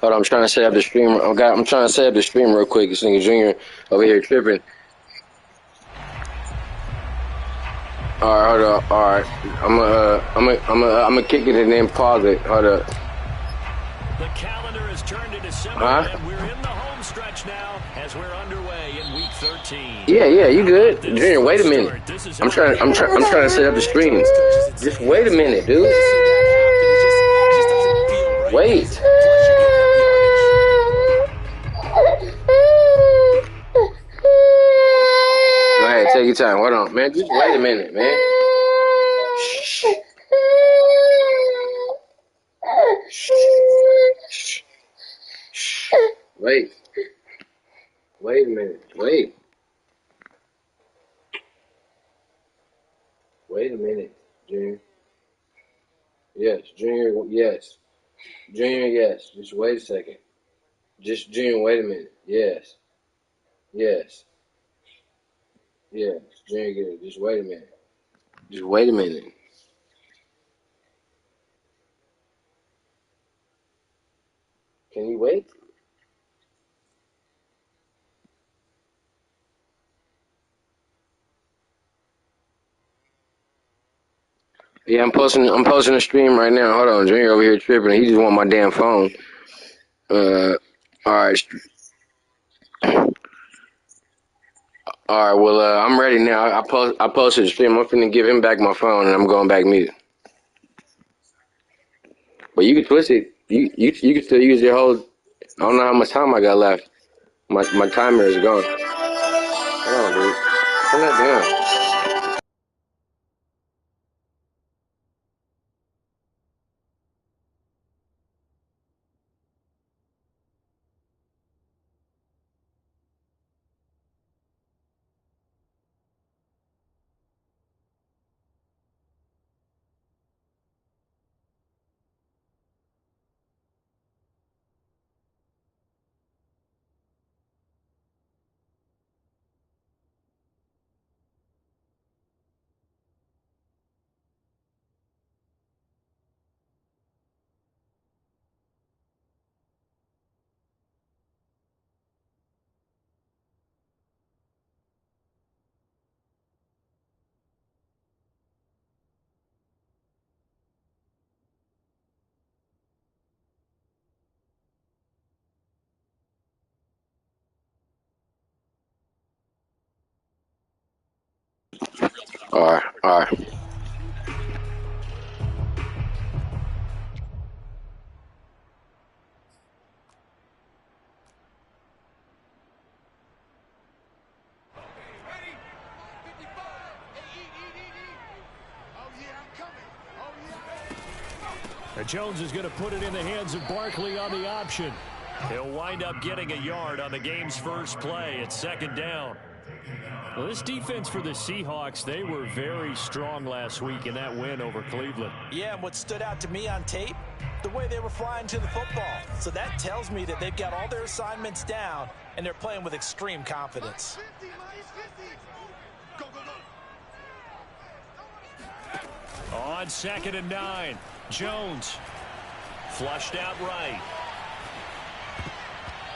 Hold on, I'm trying to set up the stream. I'm trying to set up the stream real quick. This nigga Junior over here tripping. All right, hold up. All right, I'm gonna kick it and then pause it. Hold up. The calendar has turned to December, and we're in the home stretch now as we're underway in week 13. Yeah, you good, Junior? Wait a minute. I'm trying to set up the stream. Just wait a minute, dude. Wait. Go ahead, take your time. Hold on, man. Just wait a minute, man. Shh. Wait. Wait a minute. Wait. Wait a minute, Junior. Yes, Junior, yes. Junior, yes. Just wait a second. Just, Junior, wait a minute. Yes. Yes. Yes. Junior, good. Just wait a minute. Just wait a minute. Can you wait? Yeah, I'm posting a stream right now. Hold on, Junior over here tripping. He just want my damn phone. All right. All right. Well, I'm ready now. I posted the stream. I'm finna give him back my phone, and I'm going back mute. But you can twist it. You can still use your whole. I don't know how much time I got left. My timer is gone. Hold on, dude. Turn that down. All right. Jones is going to put it in the hands of Barkley on the option. He'll wind up getting a yard on the game's first play. It's second down. Well, this defense for the Seahawks, they were very strong last week in that win over Cleveland. Yeah, and what stood out to me on tape, the way they were flying to the football. So that tells me that they've got all their assignments down, and they're playing with extreme confidence. On 2nd and 9, Jones flushed out right.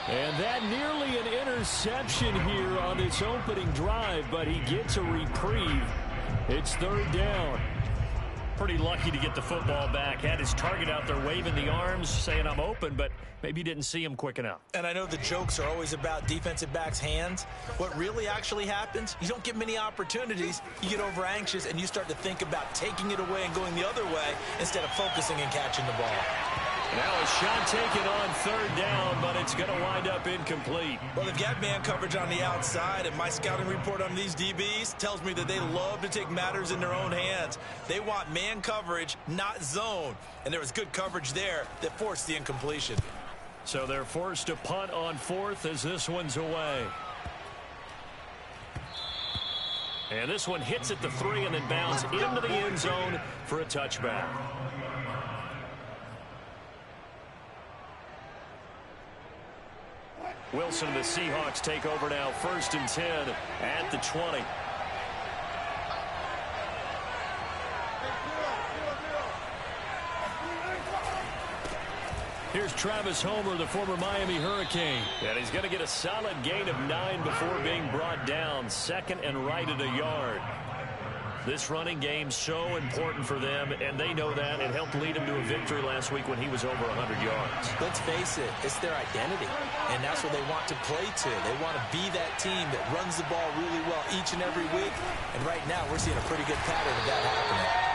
And that nearly an interception here on its opening drive, but he gets a reprieve. It's third down. Pretty lucky to get the football back. Had his target out there waving the arms, saying I'm open, but maybe didn't see him quick enough. And I know the jokes are always about defensive backs' hands. What really actually happens, you don't get many opportunities. You get over anxious, and you start to think about taking it away and going the other way instead of focusing and catching the ball. Now a shot taken on third down, but it's going to wind up incomplete. Well, they've got man coverage on the outside, and my scouting report on these DBs tells me that they love to take matters in their own hands. They want man coverage, not zone. And there was good coverage there that forced the incompletion. So they're forced to punt on 4th as this one's away. And this one hits at the 3 and then bounds into the end zone for a touchback. Wilson and the Seahawks take over now, 1st and 10 at the 20. Here's Travis Homer, the former Miami Hurricane. And he's going to get a solid gain of 9 before being brought down. Second and right at a yard. This running game so important for them, and they know that. It helped lead him to a victory last week when he was over 100 yards. Let's face it, it's their identity, and that's what they want to play to. They want to be that team that runs the ball really well each and every week, and right now we're seeing a pretty good pattern of that happening.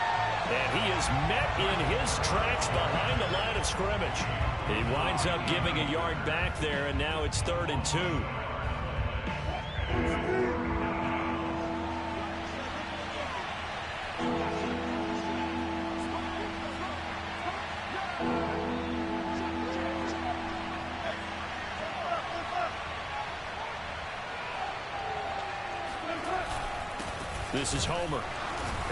And he is met in his tracks behind the line of scrimmage. He winds up giving a yard back there, and now it's 3rd and 2. This is Homer.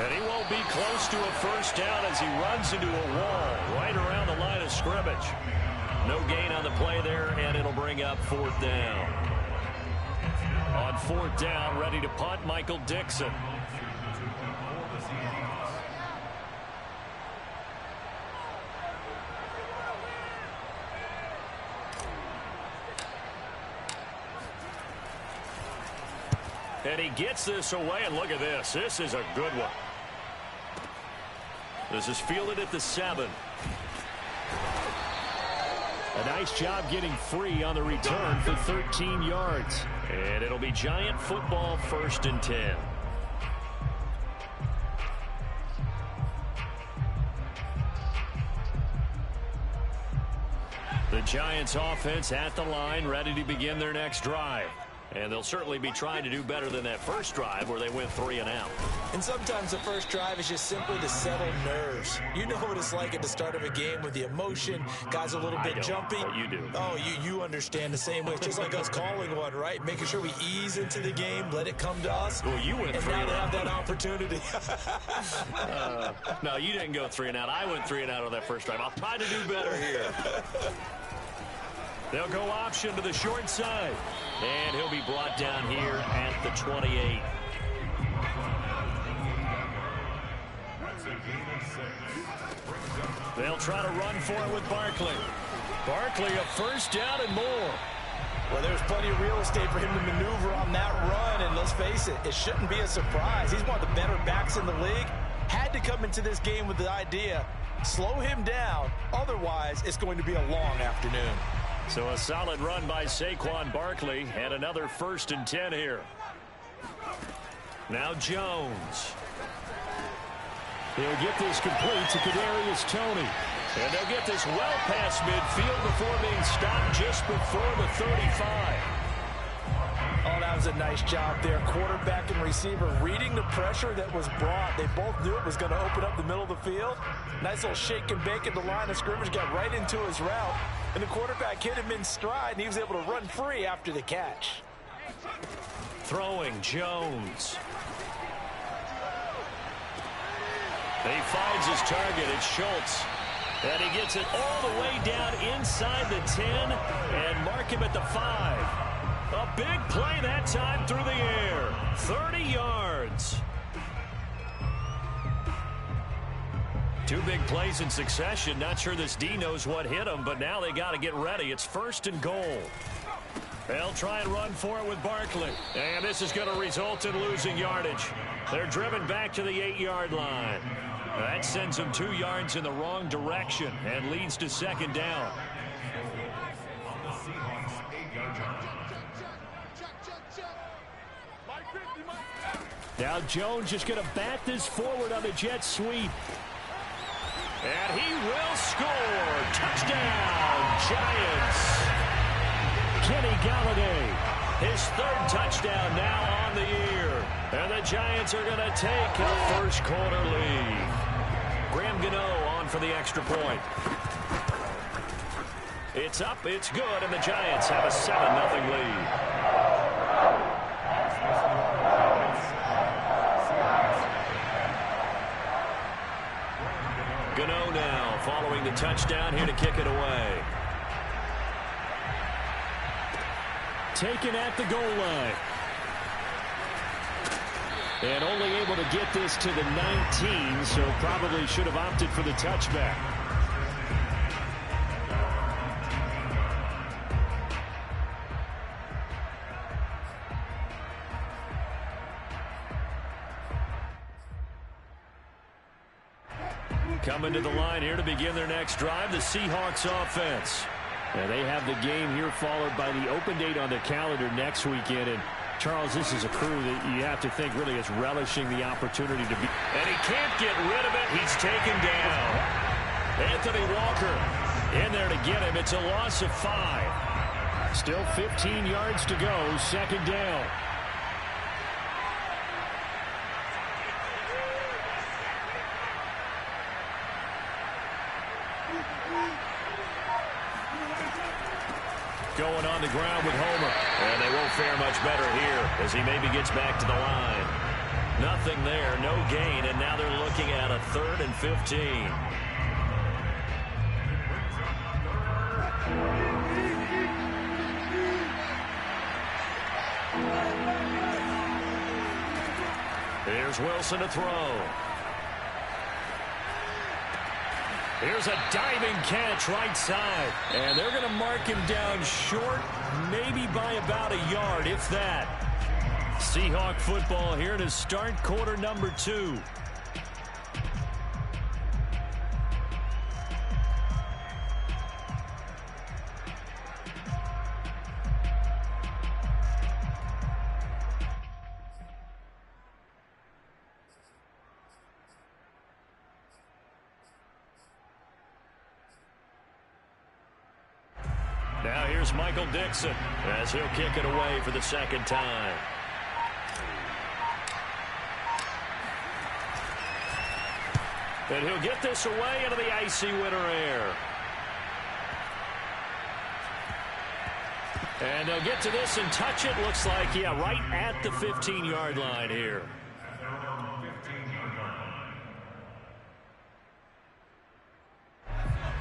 And he won't be close to a first down as he runs into a wall right around the line of scrimmage. No gain on the play there, and it'll bring up 4th down. On 4th down, ready to punt, Michael Dixon. And he gets this away, and look at this. This is a good one. This is fielded at the 7. A nice job getting free on the return for 13 yards. And it'll be Giant football, 1st and 10. The Giants offense at the line, ready to begin their next drive. And they'll certainly be trying to do better than that first drive where they went 3 and out. And sometimes the first drive is just simply to settle nerves. You know what it's like at the start of a game with the emotion. Guys a little bit jumpy. But you do. Oh, you understand the same way. It's just like us calling one, right? Making sure we ease into the game, let it come to us. Well, you went 3 and and now out. they have that opportunity. No, you didn't go 3 and out. I went 3 and out on that first drive. I'll try to do better here. They'll go option to the short side. And he'll be brought down here at the 28. They'll try to run for it with Barkley. Barkley, a first down and more. Well, there's plenty of real estate for him to maneuver on that run. And let's face it, it shouldn't be a surprise. He's one of the better backs in the league. Had to come into this game with the idea, slow him down. Otherwise, it's going to be a long afternoon. So a solid run by Saquon Barkley, and another 1st and 10 here. Now Jones. He'll get this complete to Kadarius Toney. And they'll get this well past midfield before being stopped just before the 35. Oh, that was a nice job there. Quarterback and receiver reading the pressure that was brought. They both knew it was going to open up the middle of the field. Nice little shake and bake at the line of scrimmage, got right into his route. And the quarterback hit him in stride, and he was able to run free after the catch. Throwing Jones. He finds his target. It's Schultz. And he gets it all the way down inside the 10 and mark him at the 5. A big play that time through the air. 30 yards. 2 big plays in succession. Not sure this D knows what hit him, but now they got to get ready. It's 1st and goal. They'll try and run for it with Barkley. And this is going to result in losing yardage. They're driven back to the 8-yard line. That sends them 2 yards in the wrong direction and leads to 2nd down. Now Jones just going to bat this forward on the jet sweep. And he will score. Touchdown, Giants. Kenny Galladay, his 3rd touchdown now on the year. And the Giants are going to take a first-quarter lead. Graham Gano on for the extra point. It's up, it's good, and the Giants have a 7-0 lead. Gano now following the touchdown here to kick it away. Taken at the goal line. And only able to get this to the 19, so probably should have opted for the touchback. coming to the line here to begin their next drive, the Seahawks offense. And they have the game here followed by the open date on the calendar next weekend. And Charles, this is a crew that you have to think really is relishing the opportunity to be. And he can't get rid of it. He's taken down. Anthony Walker in there to get him. It's a loss of 5. Still 15 yards to go. Second down. Going on the ground with Homer. And they won't fare much better here as he maybe gets back to the line. Nothing there, no gain, and now they're looking at a 3rd and 15. Here's Wilson to throw. Here's a diving catch right side. And they're going to mark him down short, maybe by about a yard, if that. Seahawk football here to start quarter number 2. Now here's Michael Dixon as he'll kick it away for the second time. And he'll get this away into the icy winter air. And they'll get to this and touch it. Looks like, yeah, right at the 15-yard line here.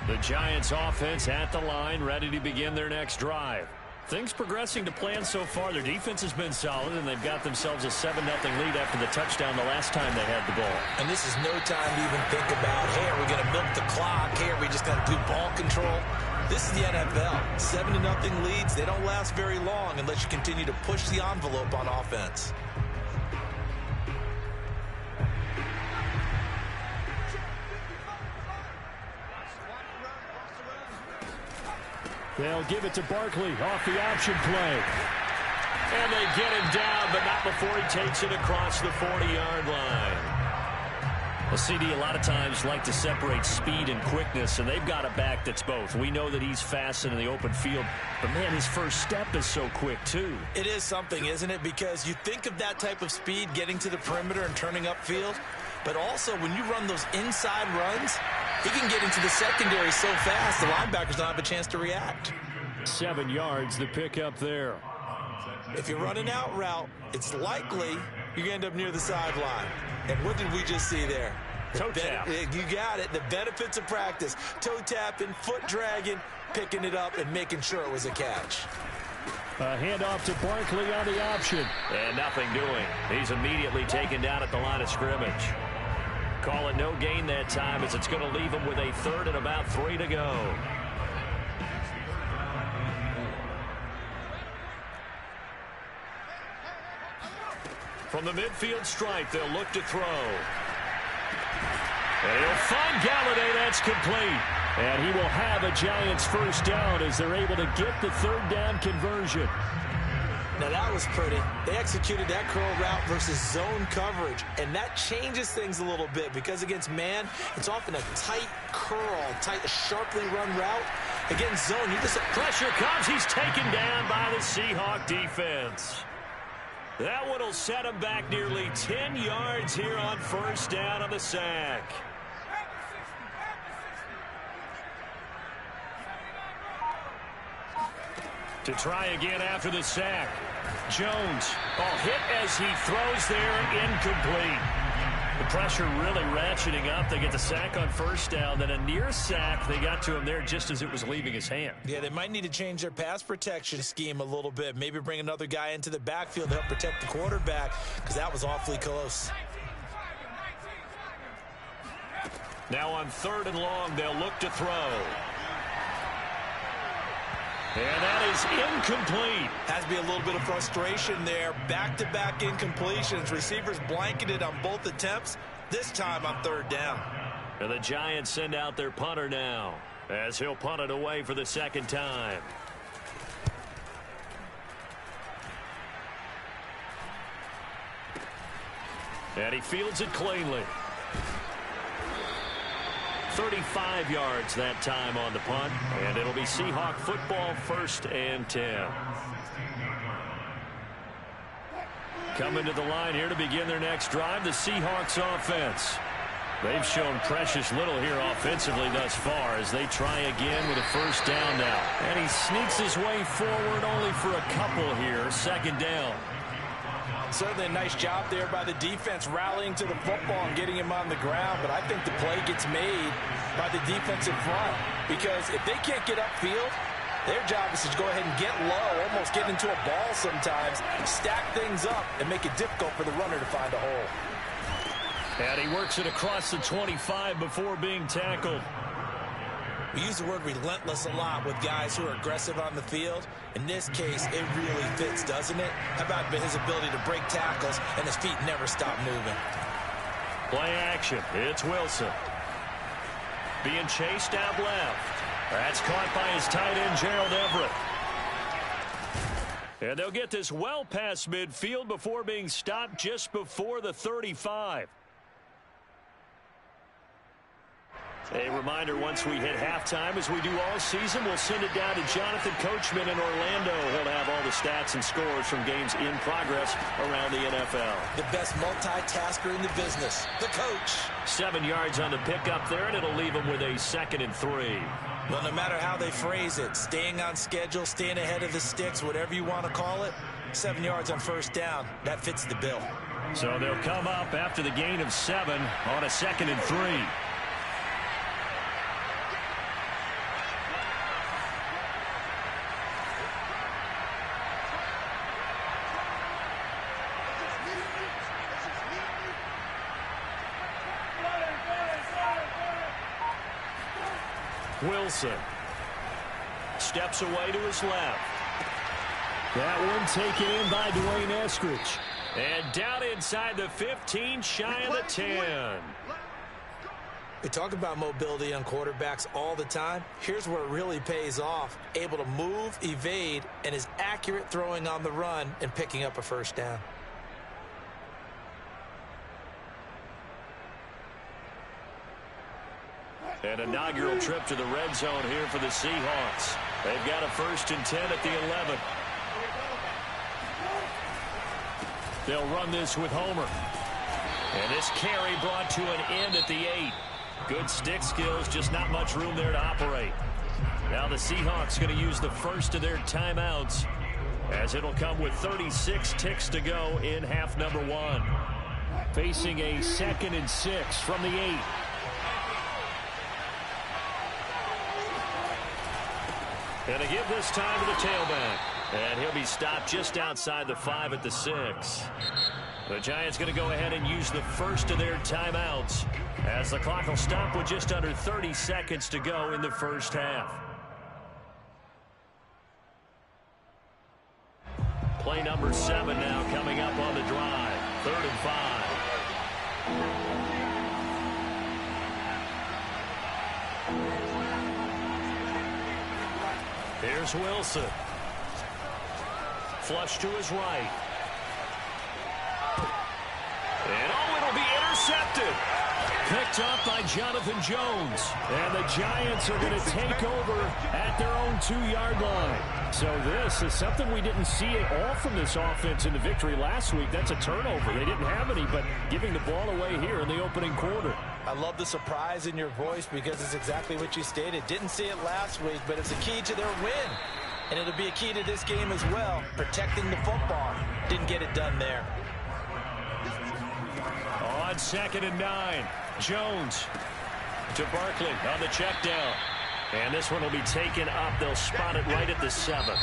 The Giants offense at the line, ready to begin their next drive. Things progressing to plan so far. Their defense has been solid, and they've got themselves a 7-0 lead after the touchdown the last time they had the ball. And this is no time to even think about, hey, are we going to milk the clock? Hey, are we just going to do ball control? This is the NFL. 7-0 leads, they don't last very long unless you continue to push the envelope on offense. They'll give it to Barkley off the option play. And they get him down, but not before he takes it across the 40-yard line. Well, CD, a lot of times like to separate speed and quickness, and they've got a back that's both. We know that he's fast in the open field, but, man, his first step is so quick, too. It is something, isn't it? Because you think of that type of speed getting to the perimeter and turning upfield, but also when you run those inside runs, he can get into the secondary so fast, the linebackers don't have a chance to react. 7 yards, the pickup there. If you're running out route, it's likely you're going to end up near the sideline. And what did we just see there? Toe tap. You got it. The benefits of practice. Toe tapping, foot dragging, picking it up, and making sure it was a catch. A handoff to Barkley on the option. And nothing doing. He's immediately taken down at the line of scrimmage. Call it no gain that time as it's going to leave him with a 3rd and about 3 to go. From the midfield stripe, they'll look to throw. And he'll find Galladay. That's complete. And he will have a Giants first down as they're able to get the 3rd down conversion. Now that was pretty. They executed that curl route versus zone coverage, and that changes things a little bit because against man, it's often a tight curl, sharply run route. Against zone, you just pressure comes. He's taken down by the Seahawk defense. That one will set him back nearly 10 yards here on first down on the sack. To try again after the sack. Jones, hit as he throws there, incomplete. The pressure really ratcheting up. They get the sack on first down, then a near sack. They got to him there just as it was leaving his hand. Yeah, they might need to change their pass protection scheme a little bit. Maybe bring another guy into the backfield to help protect the quarterback because that was awfully close. Now on 3rd and long, they'll look to throw. And that is incomplete. Has to be a little bit of frustration there. Back-to-back incompletions. Receivers blanketed on both attempts. This time on 3rd down. And the Giants send out their punter now, as he'll punt it away for the second time. And he fields it cleanly. 35 yards that time on the punt, and it'll be Seahawk football, 1st and 10. Coming to the line here to begin their next drive, the Seahawks offense. They've shown precious little here offensively thus far as they try again with a 1st down now. And he sneaks his way forward only for a couple here, 2nd down. Certainly a nice job there by the defense rallying to the football and getting him on the ground, but I think the play gets made by the defensive front because if they can't get upfield, their job is to go ahead and get low, almost get into a ball sometimes, stack things up, and make it difficult for the runner to find a hole. And he works it across the 25 before being tackled. We use the word relentless a lot with guys who are aggressive on the field. In this case, it really fits, doesn't it? How about his ability to break tackles and his feet never stop moving? Play action. It's Wilson. Being chased out left. That's caught by his tight end, Gerald Everett. And they'll get this well past midfield before being stopped just before the 35. A reminder, once we hit halftime, as we do all season, we'll send it down to Jonathan Coachman in Orlando. He'll have all the stats and scores from games in progress around the NFL. The best multitasker in the business, the coach. 7 yards on the pickup there, and it'll leave him with a 2nd and 3. Well, no matter how they phrase it, staying on schedule, staying ahead of the sticks, whatever you want to call it, 7 yards on 1st down, that fits the bill. So they'll come up after the gain of 7 on a 2nd and 3. Wilson steps away to his left. That one taken in by Dwayne Eskridge. And down inside the 15, shy of the 10. We talk about mobility on quarterbacks all the time. Here's where it really pays off. Able to move, evade, and is accurate throwing on the run and picking up a 1st down. An inaugural trip to the red zone here for the Seahawks. They've got a 1st and 10 at the 11. They'll run this with Homer. And this carry brought to an end at the 8. Good stick skills, just not much room there to operate. Now the Seahawks going to use the first of their timeouts as it'll come with 36 ticks to go in half number 1. Facing a 2nd and 6 from the 8. And to give this time to the tailback. And he'll be stopped just outside the 5 at the 6. The Giants going to go ahead and use the first of their timeouts as the clock will stop with just under 30 seconds to go in the 1st half. Play number 7 now coming up on the drive. 3rd and 5. Here's Wilson. Flush to his right. And it'll be intercepted. Picked up by Jonathan Jones. And the Giants are going to take over at their own 2-yard line. So this is something we didn't see at all from this offense in the victory last week. That's a turnover. They didn't have any, but giving the ball away here in the opening quarter. I love the surprise in your voice because it's exactly what you stated. Didn't see it last week, but it's a key to their win. And it'll be a key to this game as well, protecting the football. Didn't get it done there. On 2nd and 9, Jones to Barkley on the check down. And this one will be taken up. They'll spot it right at the 7.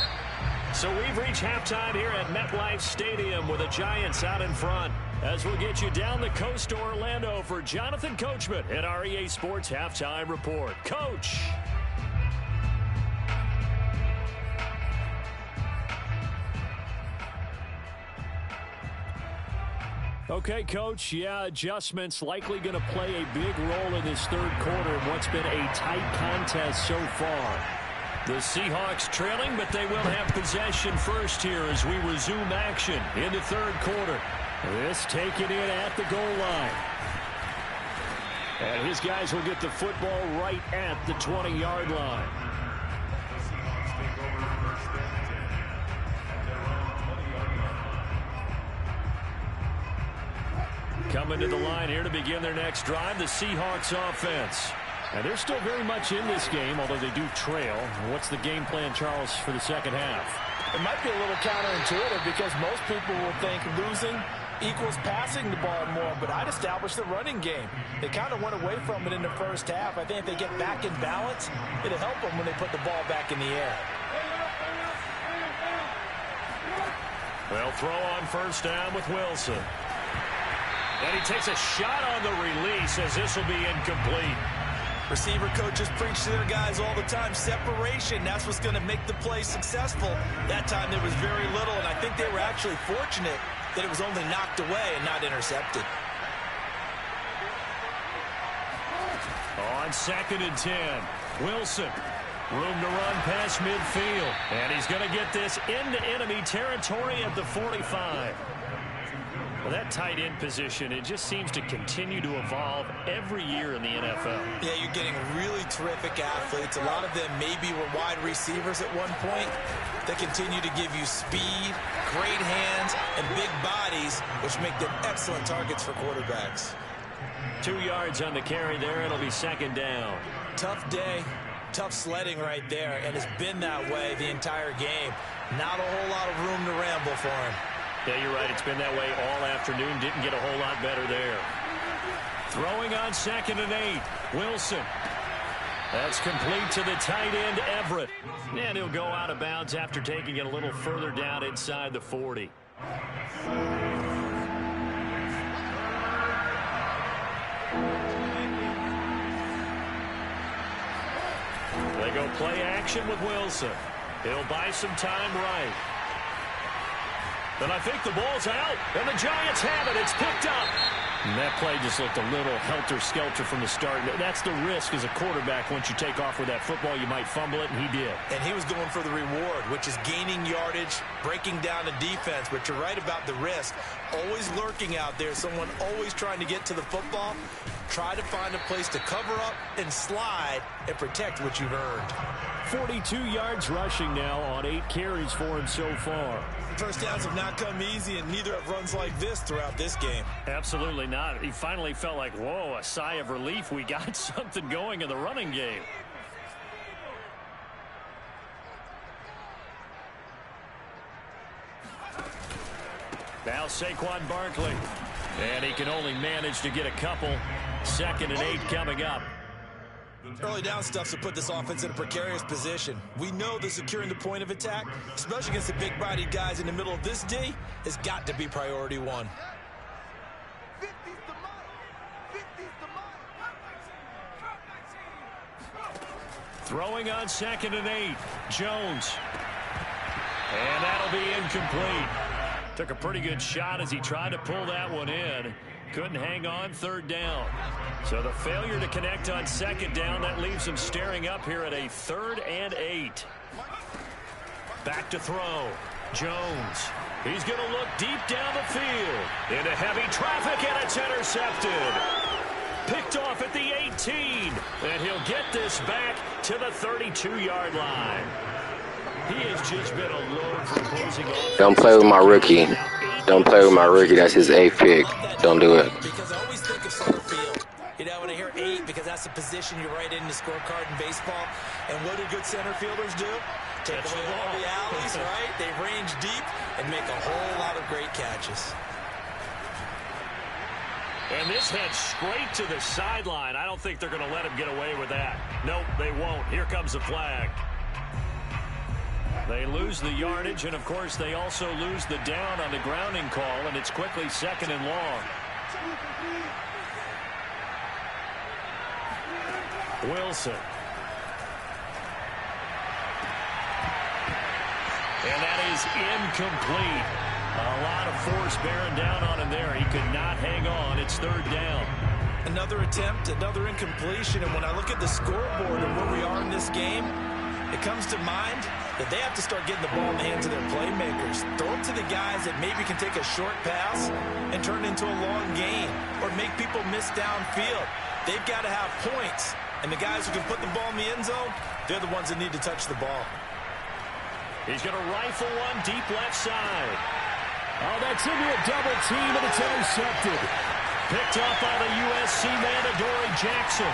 So we've reached halftime here at MetLife Stadium with the Giants out in front. As we'll get you down the coast to Orlando for Jonathan Coachman at our EA Sports Halftime Report. Coach. Okay, Coach, yeah, adjustments likely going to play a big role in this third quarter in what's been a tight contest so far. The Seahawks trailing, but they will have possession first here as we resume action in the third quarter. This taken in at the goal line. And his guys will get the football right at the 20-yard line. Coming to the line here to begin their next drive, the Seahawks offense. And they're still very much in this game, although they do trail. What's the game plan, Charles, for the second half? It might be a little counterintuitive because most people would think losing equals passing the ball more, but I'd establish the running game. They kind of went away from it in the first half. I think if they get back in balance, it'll help them when they put the ball back in the air. They'll throw on first down with Wilson. And he takes a shot on the release as this will be incomplete. Receiver coaches preach to their guys all the time. Separation, that's what's going to make the play successful. That time there was very little, and I think they were actually fortunate that it was only knocked away and not intercepted. On 2nd and 10, Wilson. Room to run past midfield. And he's going to get this into enemy territory at the 45. Well, that tight end position, it just seems to continue to evolve every year in the NFL. Yeah, you're getting really terrific athletes. A lot of them maybe were wide receivers at one point. They continue to give you speed, great hands, and big bodies, which make them excellent targets for quarterbacks. 2 yards on the carry there. It'll be second down. Tough day, tough sledding right there, and it's been that way the entire game. Not a whole lot of room to ramble for him. Yeah, you're right. It's been that way all afternoon. Didn't get a whole lot better there. Throwing on 2nd and 8. Wilson. That's complete to the tight end, Everett. And he'll go out of bounds after taking it a little further down inside the 40. They go play action with Wilson. He'll buy some time right. And I think the ball's out, and the Giants have it. It's picked up. And that play just looked a little helter-skelter from the start. That's the risk as a quarterback. Once you take off with that football, you might fumble it, and he did. And he was going for the reward, which is gaining yardage, breaking down the defense. But you're right about the risk. Always lurking out there, someone always trying to get to the football. Try to find a place to cover up and slide and protect what you've earned. 42 yards rushing now on 8 carries for him so far. First downs have not come easy, and neither have runs like this throughout this game. Absolutely not. He finally felt like, whoa, a sigh of relief. We got something going in the running game. Now Saquon Barkley. And he can only manage to get a couple. 2nd and 8 coming up. Early down stuff to put this offense in a precarious position. We know that securing the point of attack, especially against the big-bodied guys in the middle of this D, has got to be priority one. Throwing on 2nd and 8. Jones. And that'll be incomplete. Took a pretty good shot as he tried to pull that one in. Couldn't hang on 3rd down. So the failure to connect on 2nd down, that leaves him staring up here at a 3rd and 8. Back to throw. Jones. He's going to look deep down the field. Into heavy traffic, and it's intercepted. Picked off at the 18. And he'll get this back to the 32-yard line. He has just been a load for opposing offense. Don't play with my rookie. Don't play with my rookie. That's his 8th pick. Don't do it. Because I always think of center field. You know, when I hear 8, because that's the position you write in the scorecard in baseball. And what do good center fielders do? Take away all the alleys, right? They range deep and make a whole lot of great catches. And this head straight to the sideline. I don't think they're going to let him get away with that. Nope, they won't. Here comes the flag. They lose the yardage, and, of course, they also lose the down on the grounding call, and it's quickly 2nd and long. Wilson. And that is incomplete. A lot of force bearing down on him there. He could not hang on. It's third down. Another attempt, another incompletion, and when I look at the scoreboard and where we are in this game, it comes to mind that they have to start getting the ball in the hands of their playmakers. Throw it to the guys that maybe can take a short pass and turn it into a long gain or make people miss downfield. They've got to have points, and the guys who can put the ball in the end zone, they're the ones that need to touch the ball. He's going to rifle one deep left side. Oh, that's into a double team, and it's intercepted. Picked up by the USC man, Adoree Jackson.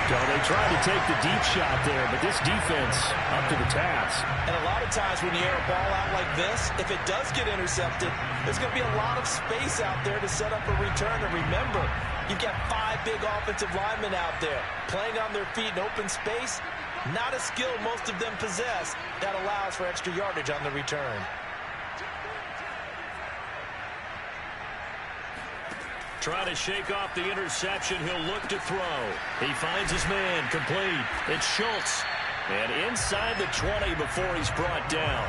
So they tried to take the deep shot there, but this defense up to the task. And a lot of times when you air a ball out like this, if it does get intercepted, there's going to be a lot of space out there to set up a return. And remember, you've got 5 big offensive linemen out there playing on their feet in open space. Not a skill most of them possess that allows for extra yardage on the return. Trying to shake off the interception. He'll look to throw. He finds his man. Complete. It's Schultz. And inside the 20 before he's brought down.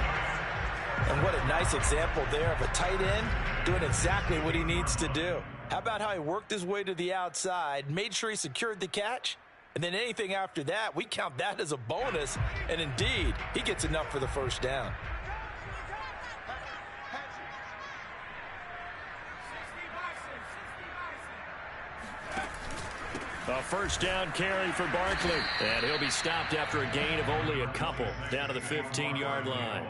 And what a nice example there of a tight end doing exactly what he needs to do. How about how he worked his way to the outside, made sure he secured the catch, and then anything after that, we count that as a bonus. And indeed, he gets enough for the first down. A first down carry for Barkley. And he'll be stopped after a gain of only a couple down to the 15-yard line.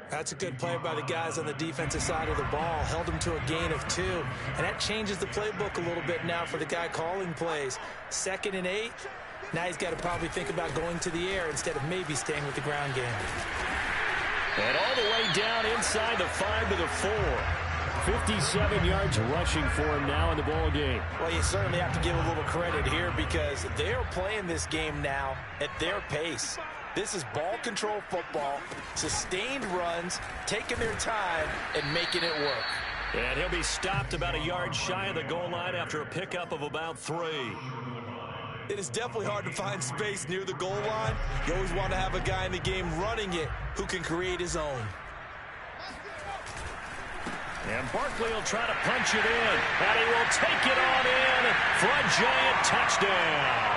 That's a good play by the guys on the defensive side of the ball. Held him to a gain of 2. And that changes the playbook a little bit now for the guy calling plays. 2nd and 8. Now he's got to probably think about going to the air instead of maybe staying with the ground game. And all the way down inside the 5 to the 4. 57 yards rushing for him now in the ball game. Well, you certainly have to give a little credit here because they're playing this game now at their pace. This is ball control football, sustained runs, taking their time and making it work. And he'll be stopped about a yard shy of the goal line after a pickup of about 3. It is definitely hard to find space near the goal line. You always want to have a guy in the game running it who can create his own. And Barkley will try to punch it in. And he will take it on in for a giant touchdown.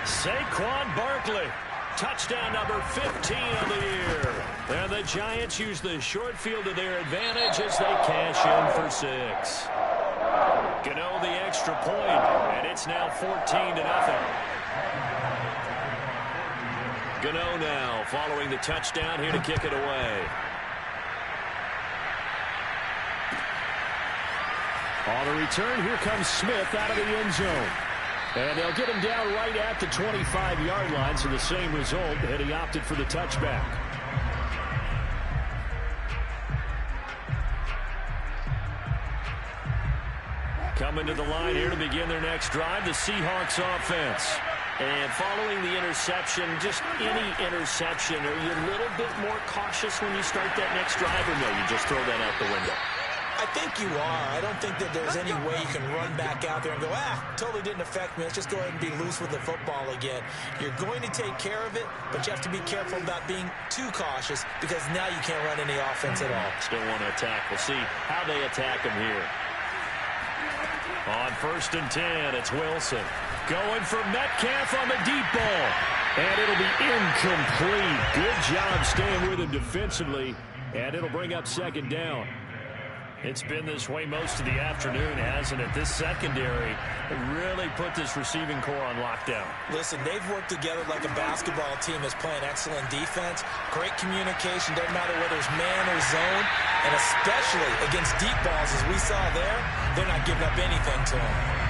Saquon Barkley. Touchdown number 15 of the year. And the Giants use the short field to their advantage as they cash in for 6. Gano the extra point, and it's now 14-0. Gano now following the touchdown here to kick it away. On the return, here comes Smith out of the end zone. And they'll get him down right at the 25-yard line, so the same result, and he opted for the touchback. Coming to the line here to begin their next drive, the Seahawks offense. And following the interception, just any interception, are you a little bit more cautious when you start that next drive, or no, you just throw that out the window? I think you are. I don't think that there's any way you can run back out there and go, totally didn't affect me. Let's just go ahead and be loose with the football again. You're going to take care of it, but you have to be careful about being too cautious because now you can't run any offense at all. Still want to attack. We'll see how they attack him here. On 1st and 10, it's Wilson. Going for Metcalf on the deep ball. And it'll be incomplete. Good job staying with him defensively. And it'll bring up 2nd down. It's been this way most of the afternoon, hasn't it? This secondary really put this receiving core on lockdown. Listen, they've worked together like a basketball team that's playing excellent defense. Great communication, doesn't matter whether it's man or zone. And especially against deep balls, as we saw there, they're not giving up anything to them.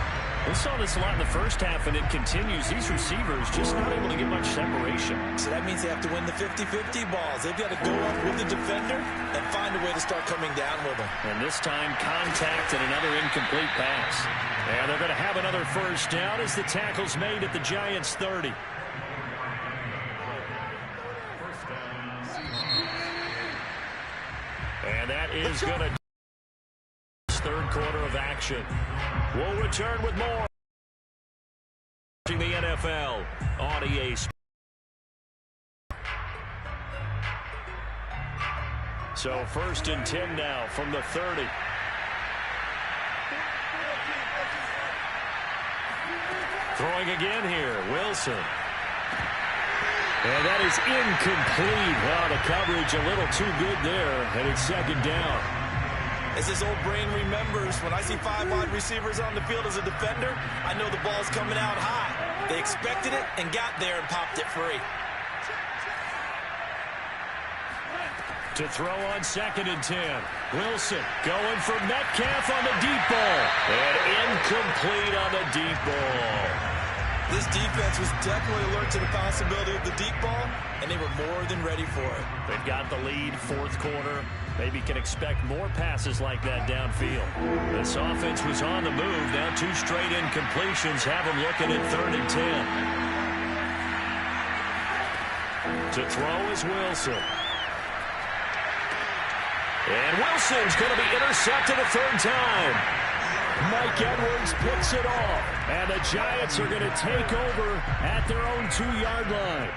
We saw this a lot in the first half, and it continues. These receivers just not able to get much separation. So that means they have to win the 50-50 balls. They've got to go up with the defender and find a way to start coming down with them. And this time, contact and another incomplete pass. And they're going to have another first down as the tackle's made at the Giants' 30. And that is going to... 3rd quarter of action. We'll return with more. The NFL on EA Sports. So 1st and 10 now from the 30. Throwing again here, Wilson. And that is incomplete. Wow, the coverage a little too good there, and it's 2nd down. As his old brain remembers, when I see 5 wide receivers on the field as a defender, I know the ball's coming out high. They expected it and got there and popped it free. To throw on 2nd and 10. Wilson going for Metcalf on the deep ball. And incomplete on the deep ball. This defense was definitely alert to the possibility of the deep ball, and they were more than ready for it. They've got the lead, 4th quarter. Maybe can expect more passes like that downfield. This offense was on the move. Now 2 straight incompletions have them looking at 3rd and 10. To throw is Wilson. And Wilson's going to be intercepted a 3rd time. Mike Edwards picks it off. And the Giants are going to take over at their own 2-yard line.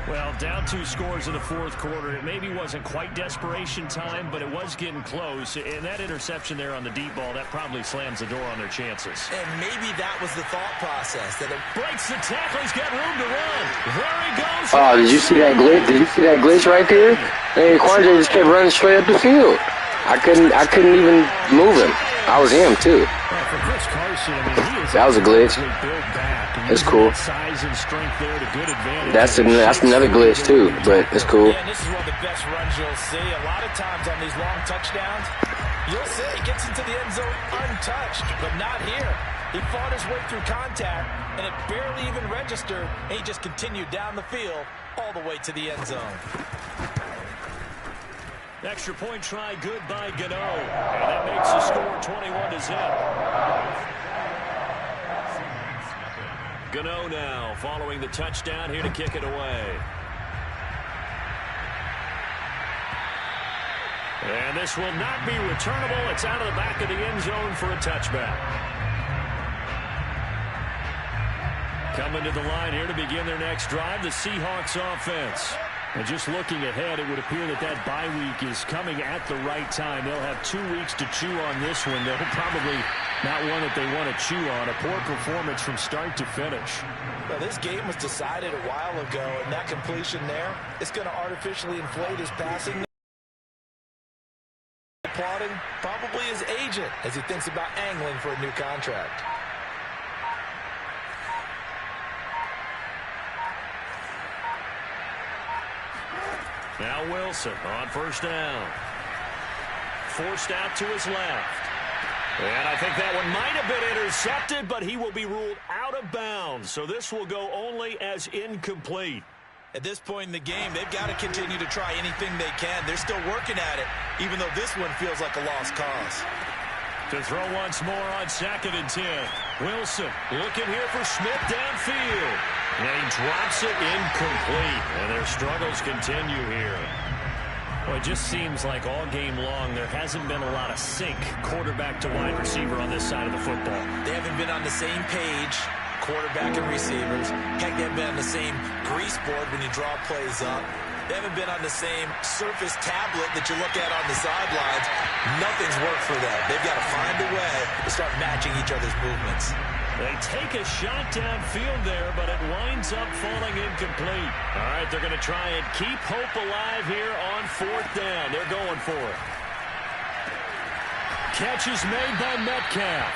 Well, down 2 scores in the 4th quarter. It maybe wasn't quite desperation time, but it was getting close. And that interception there on the deep ball, that probably slams the door on their chances. And maybe that was the thought process. That it breaks the tackle. He's got room to run. There he goes. Oh, did you see that glitch? Did you see that glitch right there? Hey, Quandre just kept running straight up the field. I couldn't even move him. I was him too. For Chris Carson, I mean, he is that was a glitch. It's cool. Size and strength there to good advantage. That's another glitch too, but it's cool. Yeah, and this is one of the best runs you'll see. A lot of times on these long touchdowns, you'll see he gets into the end zone untouched, but not here. He fought his way through contact, and it barely even registered, and he just continued down the field all the way to the end zone. Extra point try good by Gano. And that makes the score 21-0. Gano now following the touchdown here to kick it away. And this will not be returnable. It's out of the back of the end zone for a touchback. Coming to the line here to begin their next drive, the Seahawks offense. And just looking ahead, it would appear that bye week is coming at the right time. They'll have 2 weeks to chew on this one. They'll probably not one that they want to chew on. A poor performance from start to finish. Well, this game was decided a while ago, and that completion there is going to artificially inflate his passing. Applauding probably his agent as he thinks about angling for a new contract. Now Wilson on 1st down. Forced out to his left. And I think that one might have been intercepted, but he will be ruled out of bounds. So this will go only as incomplete. At this point in the game, they've got to continue to try anything they can. They're still working at it, even though this one feels like a lost cause. To throw once more on 2nd and 10. Wilson looking here for Smith downfield. And he drops it incomplete. And their struggles continue here. Well, it just seems like all game long there hasn't been a lot of sync quarterback to wide receiver on this side of the football. They haven't been on the same page, quarterback and receivers. Heck, they haven't been on the same grease board when you draw plays up. They haven't been on the same surface tablet that you look at on the sidelines. Nothing's worked for them. They've got to find a way to start matching each other's movements. They take a shot downfield there, but it winds up falling incomplete. All right, they're going to try and keep hope alive here on 4th down. They're going for it. Catch is made by Metcalf.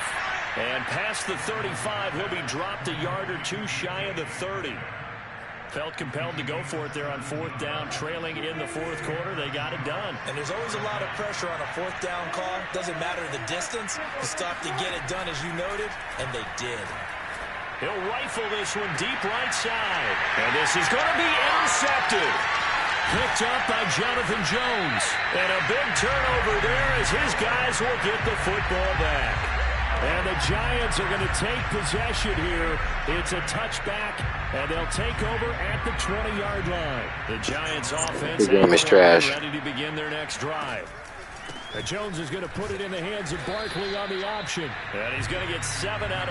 And past the 35, he'll be dropped a yard or 2 shy of the 30. Felt compelled to go for it there on 4th down, trailing in the 4th quarter. They got it done. And there's always a lot of pressure on a 4th down call. Doesn't matter the distance. You stop to get it done, as you noted, and they did. He'll rifle this one deep right side. And this is going to be intercepted. Picked up by Jonathan Jones. And a big turnover there as his guys will get the football back. And the Giants are going to take possession here. It's a touchback, and they'll take over at the 20-yard line. The Giants offense ready to begin their next drive. And Jones is going to put it in the hands of Barkley on the option. And he's going to get 7 out of